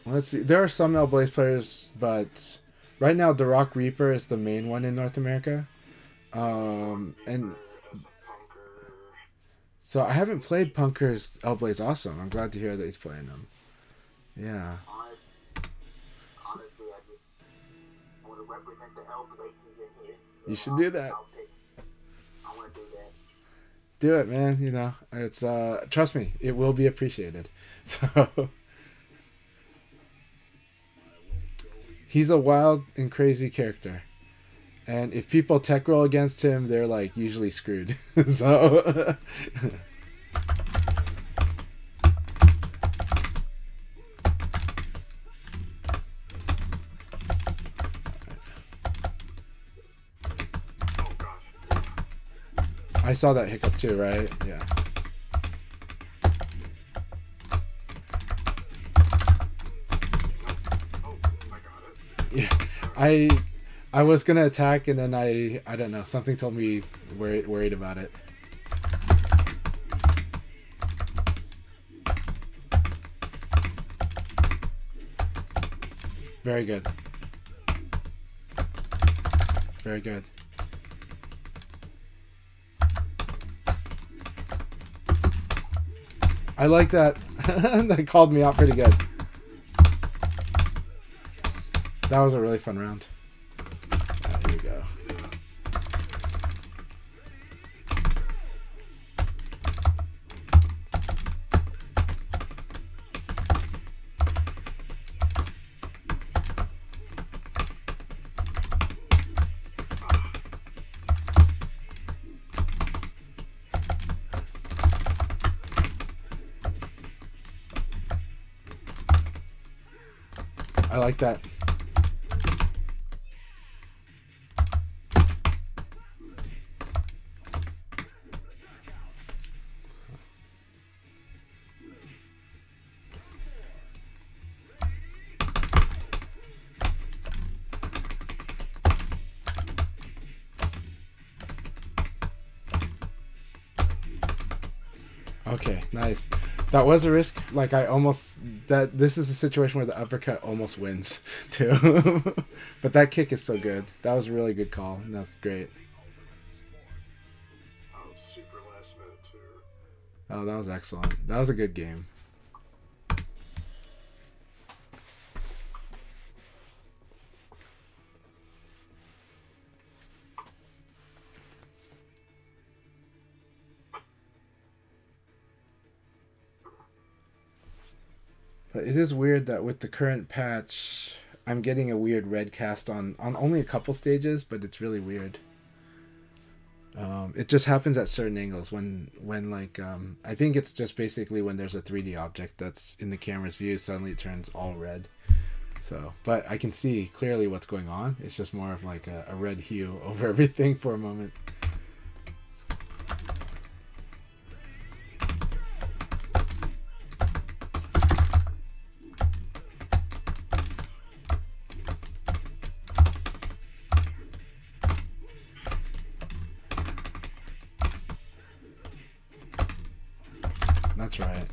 [SPEAKER 1] let's see. There are some Blaze players, but right now the Gweebert is the main one in North America. And so I haven't played Punker's Blaze. Awesome. I'm glad to hear that he's playing them. Yeah.
[SPEAKER 5] Honestly, I want to represent the Blazes in here. So
[SPEAKER 1] you should do that.
[SPEAKER 5] I want to do that.
[SPEAKER 1] Do it, man. You know, it's trust me, it will be appreciated. So he's a wild and crazy character. And if people tech roll against him, they're like usually screwed. So I saw that hiccup too, right? Yeah. Yeah, I was gonna attack, and then I don't know, something told me worried about it. Very good. Very good. I like that. That called me out pretty good. That was a really fun round. Here we go. I like that. Okay, nice. That was a risk. Like this is a situation where the uppercut almost wins too. But that kick is so good. That was a really good call, and that's great.
[SPEAKER 4] That was super last minute too.
[SPEAKER 1] Oh, that was excellent. That was a good game. But it is weird that with the current patch, I'm getting a weird red cast on only a couple stages, but it's really weird. It just happens at certain angles when like I think it's just basically when there's a 3D object that's in the camera's view, suddenly it turns all red. So, but I can see clearly what's going on. It's just more of like a red hue over everything for a moment. That's right.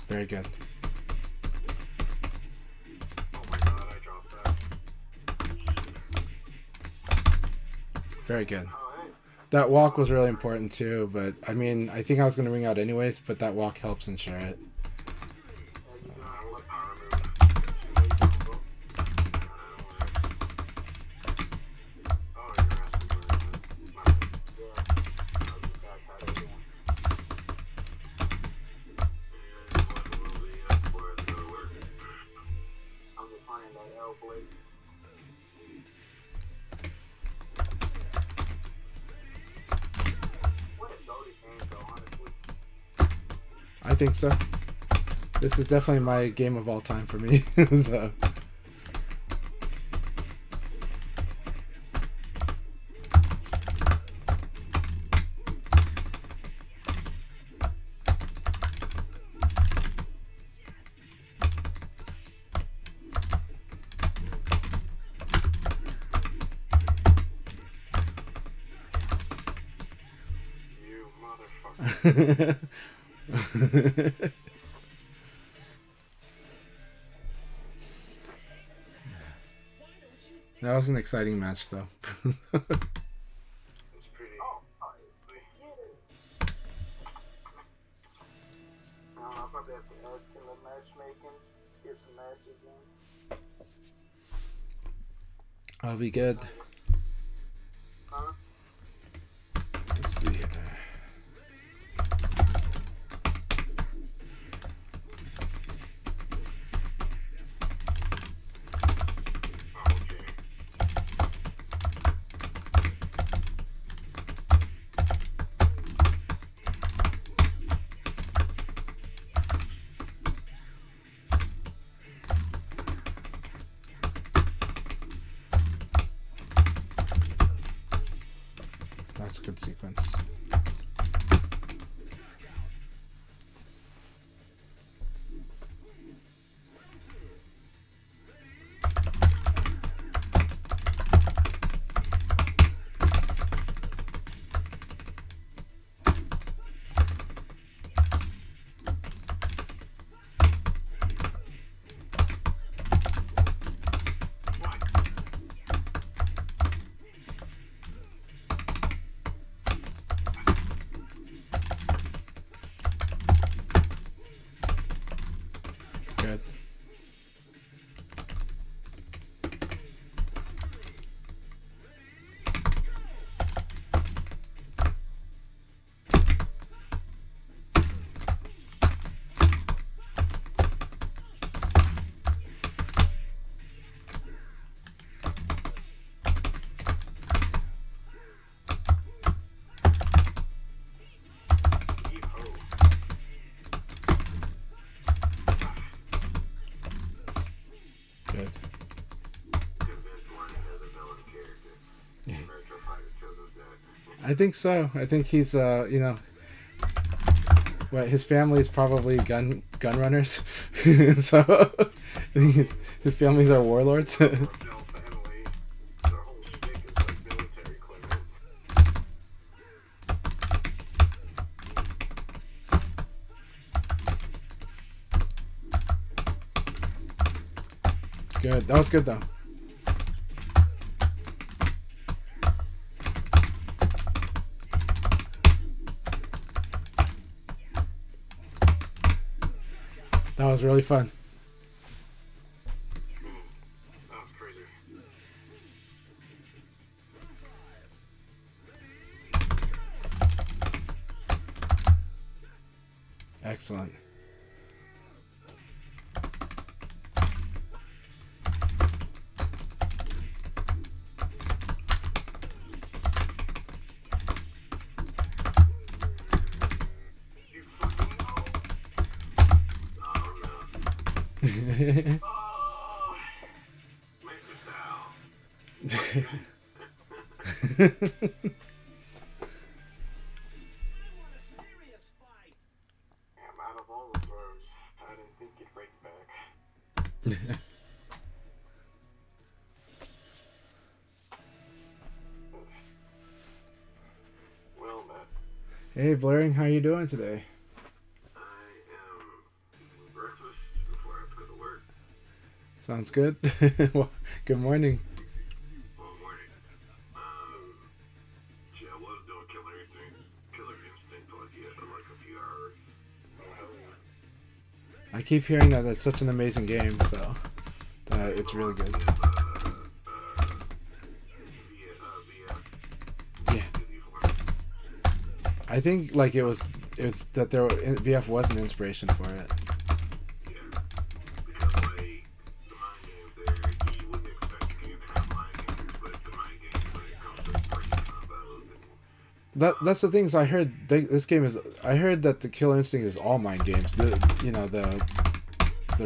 [SPEAKER 1] Very good. Very good. That walk was really important too, but I mean, I think I was going to ring out anyways, but that walk helps ensure it. So. I think so. This is definitely my game of all time for me. So.
[SPEAKER 4] You motherfucker.
[SPEAKER 1] That was an exciting match, though.
[SPEAKER 4] It's pretty.
[SPEAKER 5] I'll probably have to ask him at matchmaking, get some matches in.
[SPEAKER 1] I'll be good.
[SPEAKER 5] Huh?
[SPEAKER 1] Let's see here. that's a good sequence. Good. Good. I think so. I think he's you know, what, his family is probably gun runners. So his families are warlords. Good. That was good though. That was really fun.
[SPEAKER 4] That was crazy.
[SPEAKER 1] Excellent.
[SPEAKER 4] You fucking know. Oh, Manchester style.
[SPEAKER 3] want a serious fight.
[SPEAKER 4] Damn, out of all the throws, I didn't think you'd break back. Well, Matt,
[SPEAKER 1] Hey, Blaring, how you doing today?
[SPEAKER 4] I am eating breakfast before I have to go to work.
[SPEAKER 1] Sounds good. Well, good morning.
[SPEAKER 4] Well, morning. Gee, I was doing Killer Instinct like a few hours. Oh, hell yeah.
[SPEAKER 1] I keep hearing that that's such an amazing game, so it's really good. Yeah. I think like it's that VF was an inspiration for it.
[SPEAKER 4] Yeah, because like the mind games there, you wouldn't expect a game to have mind games, but the mind games when it comes to breaking combos and
[SPEAKER 1] That's the things I heard. This game is. I heard that the Killer Instinct is all mind games. The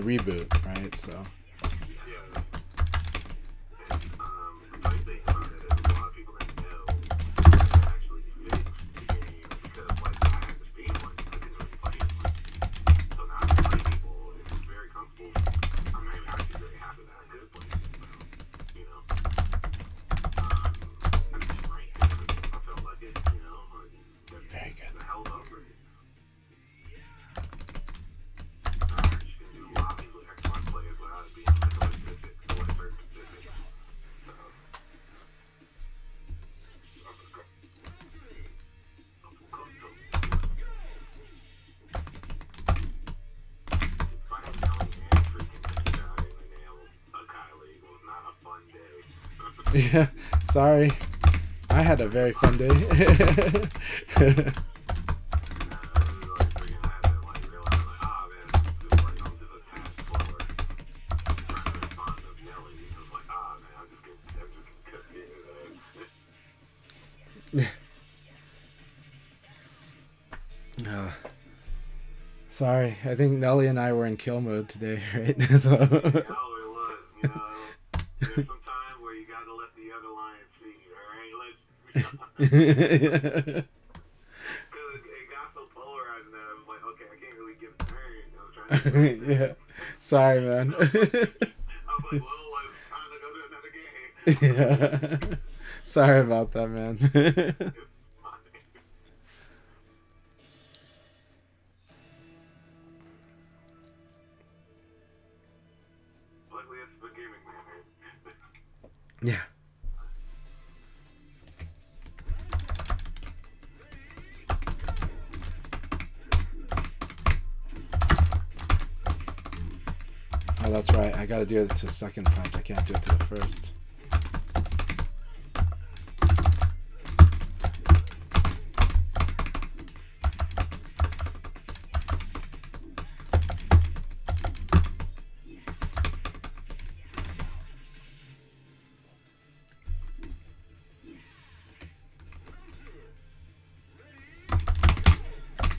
[SPEAKER 1] reboot, right? So.
[SPEAKER 4] yeah. And the funny thing about it is a lot of people didn't know that actually fixed the game because like I had the Steam one, I didn't really play it much. So now I can play people, and it's very comfortable. I'm actually very happy that I could play it, you know. I just ranked and everything. I felt like it, you know.
[SPEAKER 1] Very good.
[SPEAKER 4] The hell up, right? You can do lobbies with Xbox players without it being like a specific or a certain specific. So, Final Tally and freaking Chanchai in the nail Akai League was not a fun day.
[SPEAKER 1] Yeah. Sorry. I had a very fun day. Sorry, I think Nelly and I were in kill mode today, right? So.
[SPEAKER 4] There's some time where you gotta let the other lion feed, alright? Because it got so polarized that I was like, okay, I can't really give a turn. I was trying to
[SPEAKER 1] Yeah. Sorry, man.
[SPEAKER 4] I was like, well, it's time to go to another game.
[SPEAKER 1] Yeah. Sorry about that, man.
[SPEAKER 4] It's fine. Luckily, it's for gaming, man.
[SPEAKER 1] Yeah. Oh, that's right. I gotta do it to the second punch. I can't do it to the first.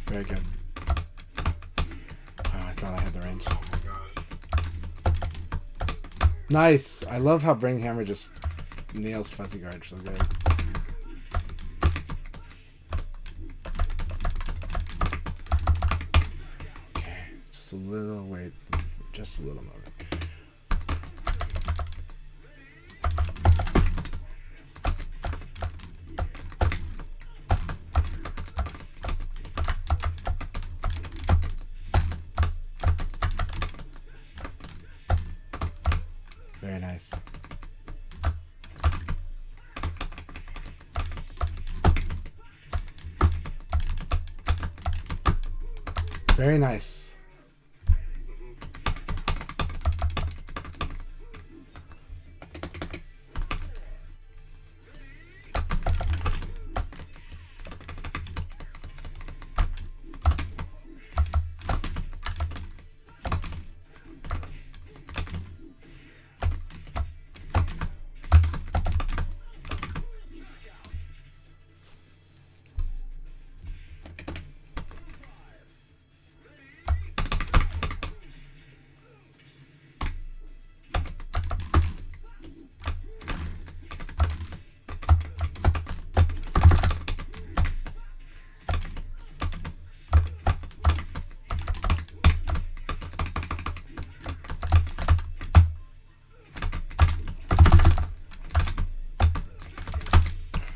[SPEAKER 1] Very good. Oh, I thought I had the range.
[SPEAKER 4] Oh my gosh.
[SPEAKER 1] Nice. I love how Bring Hammer just nails Fuzzy Guard so good. Okay, just a little wait, just a little moment. Very nice. Very nice.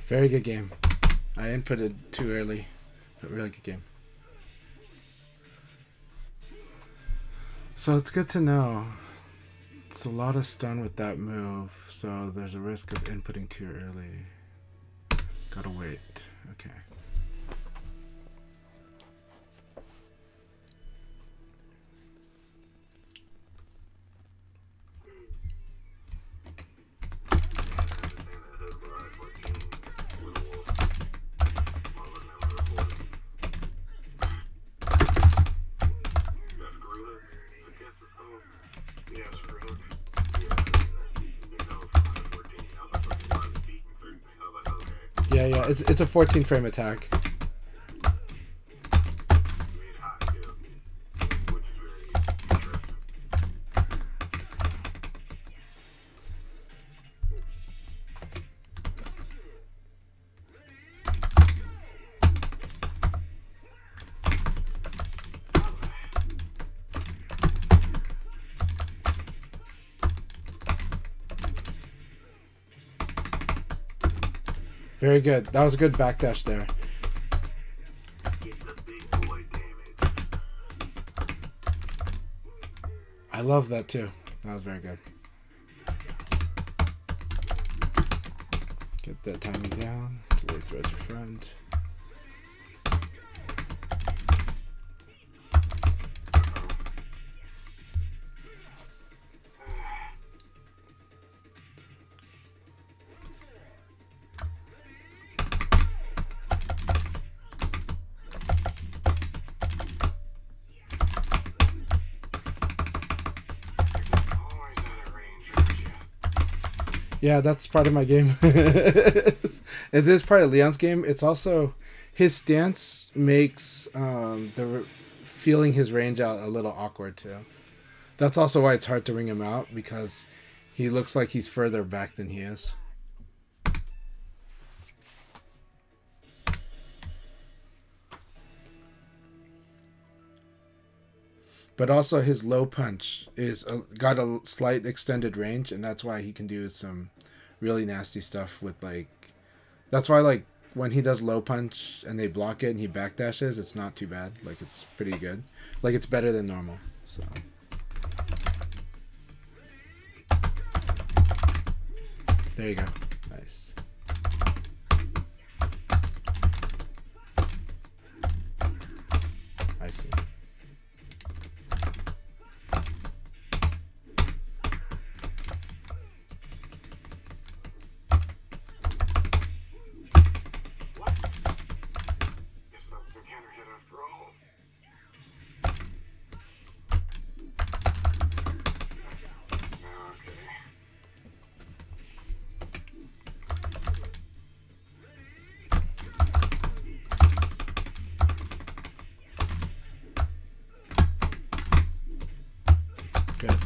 [SPEAKER 1] Very good game. I inputted too early, but really good game. So it's good to know. It's a lot of stun with that move, so there's a risk of inputting too early. Gotta wait. Okay. Yeah, it's a 14 frame attack. Very good. That was a good backdash there. I love that too. That was very good. Get that timing down. Wait, throw to front. Yeah, that's part of my game. It is part of Leon's game. It's also his stance makes feeling his range out a little awkward too. That's also why it's hard to ring him out, because he looks like he's further back than he is. But also his low punch is got a slight extended range, and that's why he can do some really nasty stuff with like. That's why like when he does low punch and they block it and he backdashes, it's not too bad. Like it's pretty good. Like it's better than normal. So. There you go. Nice. I see.
[SPEAKER 4] What? Guess that was a counter hit after all. Okay.
[SPEAKER 1] Good.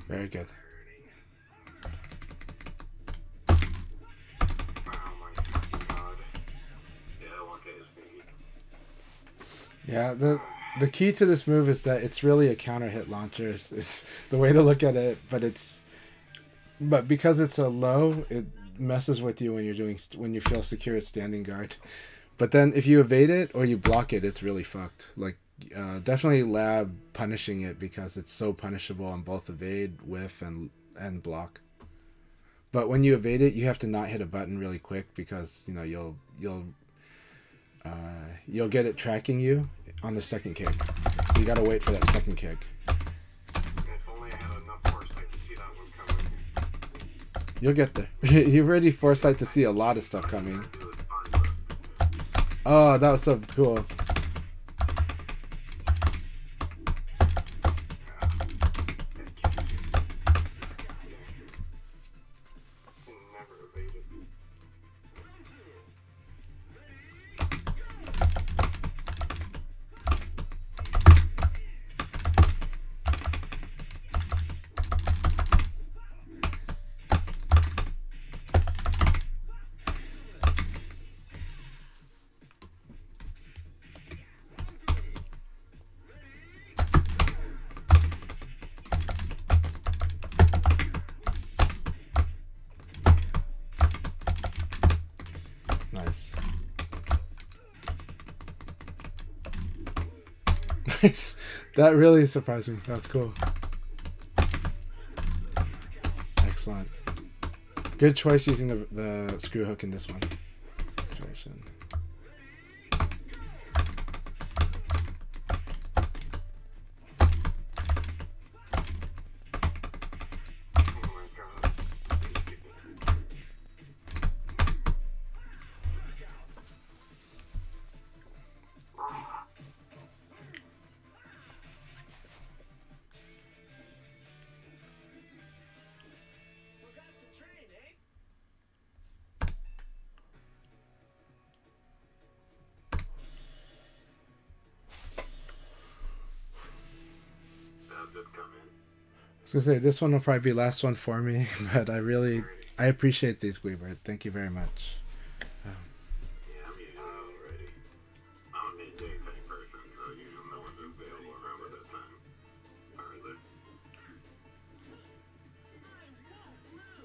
[SPEAKER 1] Very good.
[SPEAKER 4] Oh my god. Yeah, one K is neat.
[SPEAKER 1] Yeah, the key to this move is that it's really a counter hit launcher. It's the way to look at it, but because it's a low, it messes with you when you're doing when you feel secure at standing guard. But then if you evade it or you block it, it's really fucked. Like definitely lab punishing it because it's so punishable on both evade, whiff, and block. But when you evade it, you have to not hit a button really quick because you know you'll get it tracking you on the second kick. So you gotta wait for that second kick.
[SPEAKER 4] If only I had enough foresight to see that one coming.
[SPEAKER 1] You'll get there. You've already foresight to see a lot of stuff coming. Oh, that was so cool.
[SPEAKER 4] Never evaded.
[SPEAKER 1] Nice. Nice. That really surprised me. That's cool. Excellent. Good choice using the screw hook in this one. Situation.
[SPEAKER 4] Oh my god. This is stupid.
[SPEAKER 3] Forgot to train, eh?
[SPEAKER 4] That'll just come in.
[SPEAKER 1] I was gonna say this one will probably be last one for me, but I appreciate these, Gweebert. Thank you very much.
[SPEAKER 4] Yeah, I mean, already. I'm a midday type person, so you know no one's available around at that time. Alright, look.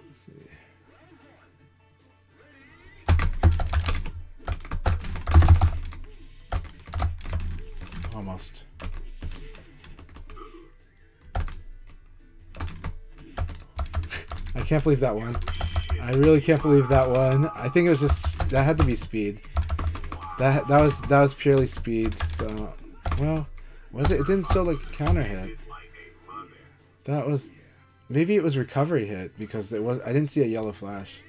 [SPEAKER 1] Let's see. Almost. I can't believe that one. I really can't believe that one. I think it was just that had to be speed. That was purely speed. So, well, was it? It didn't show like a counter hit. That was maybe it was recovery hit because it was. I didn't see a yellow flash.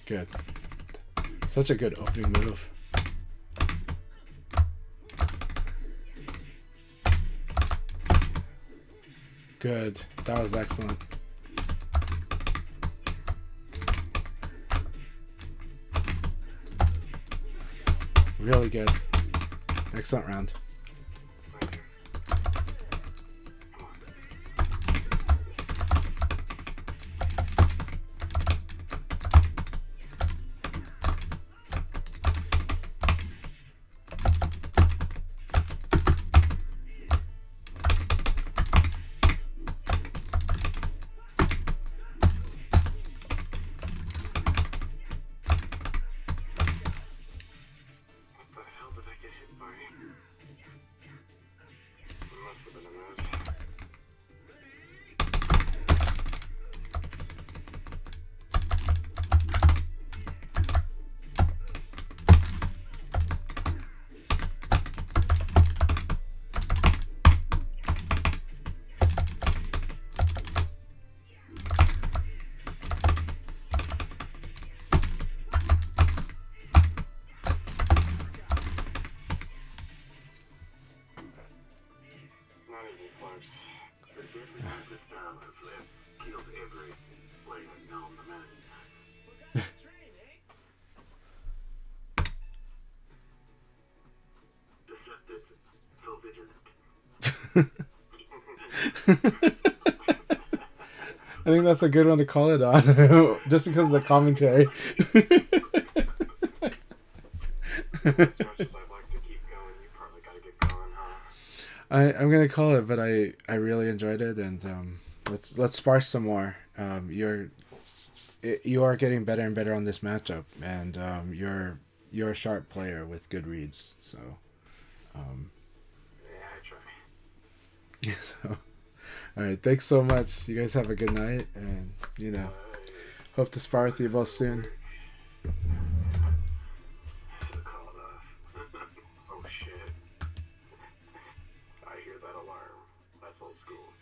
[SPEAKER 1] Good. Such a good opening move. Good. That was excellent. Really good. Excellent round. I think that's a good one to call it on, just because of the commentary.
[SPEAKER 2] As much as I'd like to keep going, you probably gotta get going, huh?
[SPEAKER 1] I'm gonna call it, but I really enjoyed it, and let's spar some more. You are getting better and better on this matchup, and you're a sharp player with good reads. So,
[SPEAKER 2] yeah, I try.
[SPEAKER 1] so, all right, thanks so much. You guys have a good night, and hope to spar with you both soon.
[SPEAKER 2] Oh shit. I hear that alarm. That's old school.